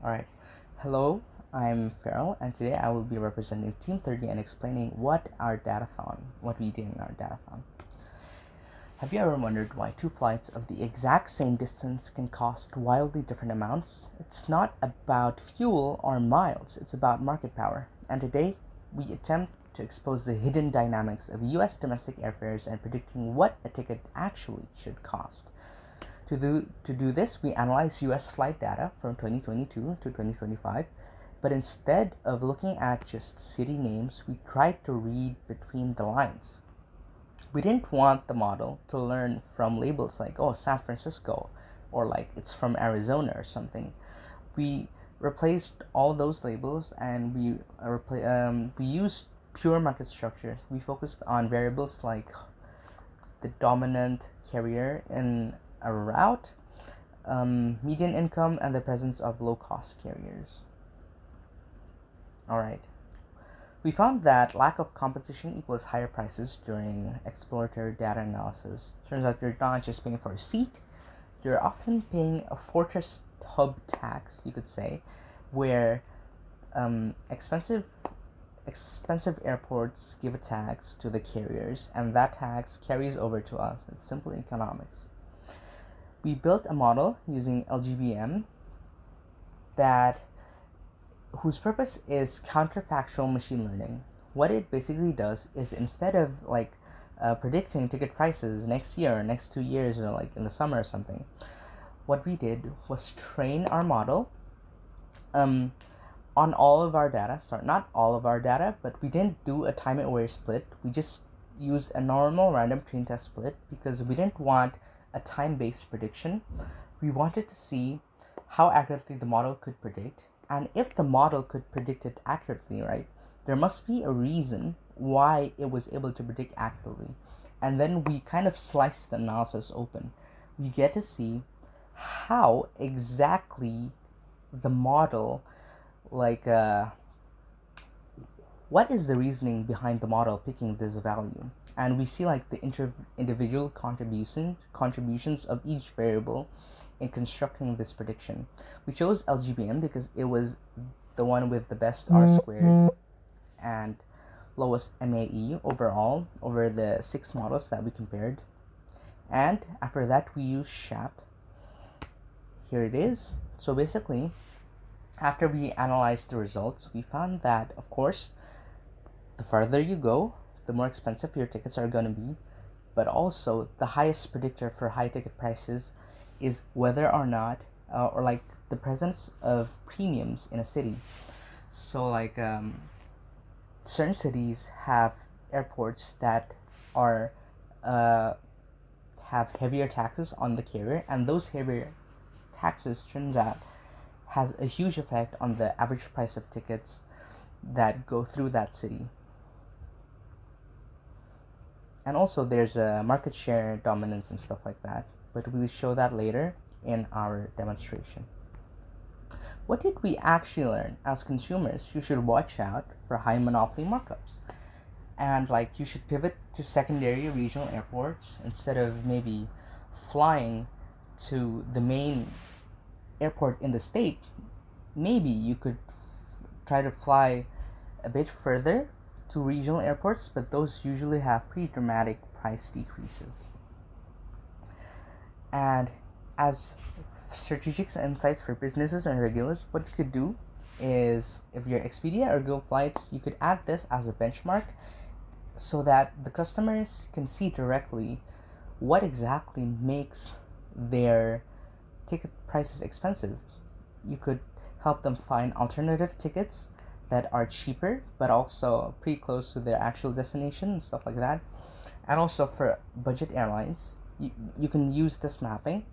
Alright, hello, I'm Farrell, and today I will be representing Team 30 and explaining what we did in our data found. Have you ever wondered why two flights of the exact same distance can cost wildly different amounts? It's not about fuel or miles, it's about market power. And today, we attempt to expose the hidden dynamics of US domestic airfares and predicting what a ticket actually should cost. To do this, we analyzed US flight data from 2022 to 2025, but instead of looking at just city names, we tried to read between the lines. We didn't want the model to learn from labels like, oh, San Francisco, or like it's from Arizona or something. We replaced all those labels and we used pure market structures. We focused on variables like the dominant carrier in a route, median income, and the presence of low-cost carriers. Alright. We found that lack of competition equals higher prices during exploratory data analysis. Turns out you're not just paying for a seat, you're often paying a fortress hub tax, you could say, where expensive airports give a tax to the carriers, and that tax carries over to us. It's simple economics. We built a model using LGBM that whose purpose is counterfactual machine learning. What it basically does is instead of predicting ticket prices next year or next 2 years or like in the summer or something, what we did was train our model on all of our data. Sorry, not all of our data, but we didn't do a time aware split. We just used a normal random train test split because we didn't want a time-based prediction. We wanted to see how accurately the model could predict, and if the model could predict it accurately, right, there must be a reason why it was able to predict accurately. And then we kind of slice the analysis open. We get to see how exactly the model, what is the reasoning behind the model picking this value. And we see like the individual contributions of each variable in constructing this prediction. We chose LGBM because it was the one with the best R squared and lowest MAE overall over the 6 models that we compared. And after that, we used SHAP. Here it is. So basically, after we analyzed the results, we found that, of course, the farther you go, the more expensive your tickets are going to be, but also the highest predictor for high ticket prices is whether or not, or like the presence of premiums in a city. So certain cities have airports that are have heavier taxes on the carrier, and those heavier taxes turns out has a huge effect on the average price of tickets that go through that city. And also there's a market share dominance and stuff like that, but we will show that later in our demonstration. What did we actually learn? As consumers, you should watch out for high monopoly markups, and you should pivot to secondary regional airports instead of maybe flying to the main airport in the state. Maybe you could try to fly a bit further to regional airports, but those usually have pretty dramatic price decreases. And as strategic insights for businesses and regulars, what you could do is, if you're Expedia or Go Flights, you could add this as a benchmark so that the customers can see directly what exactly makes their ticket prices expensive. You could help them find alternative tickets that are cheaper but also pretty close to their actual destination and stuff like that. And also for budget airlines, you can use this mapping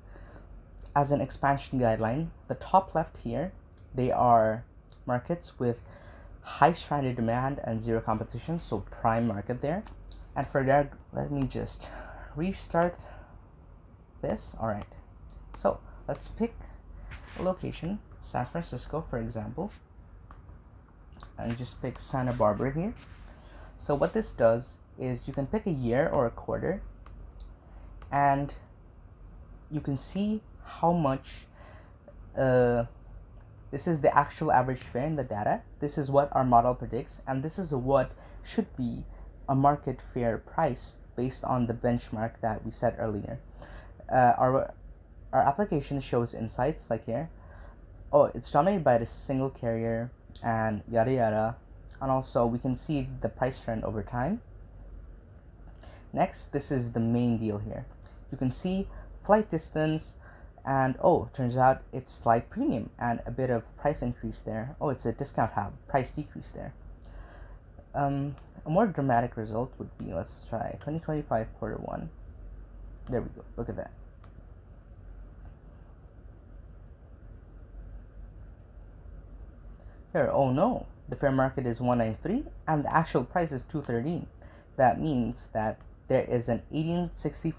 as an expansion guideline. The top left here, they are markets with high stranded demand and zero competition, so prime market there. And for that, let me just restart this. All right, so let's pick a location, San Francisco for example, and just pick Santa Barbara here. So what this does is you can pick a year or a quarter, and you can see how much This is the actual average fare in the data. This is what our model predicts, and this is what should be a market fare price based on the benchmark that we set earlier. Our application shows insights like here. Oh, it's dominated by this single carrier and yada yada. And also we can see the price trend over time. Next, this is the main deal here. You can see flight distance, and oh, turns out it's slight premium and a bit of price increase there. Oh, it's a discount hub, price decrease there. A more dramatic result would be, let's try 2025 quarter one. There we go, look at that. Here, oh no, the fair market is 193 and the actual price is 213. That means that there is an 1864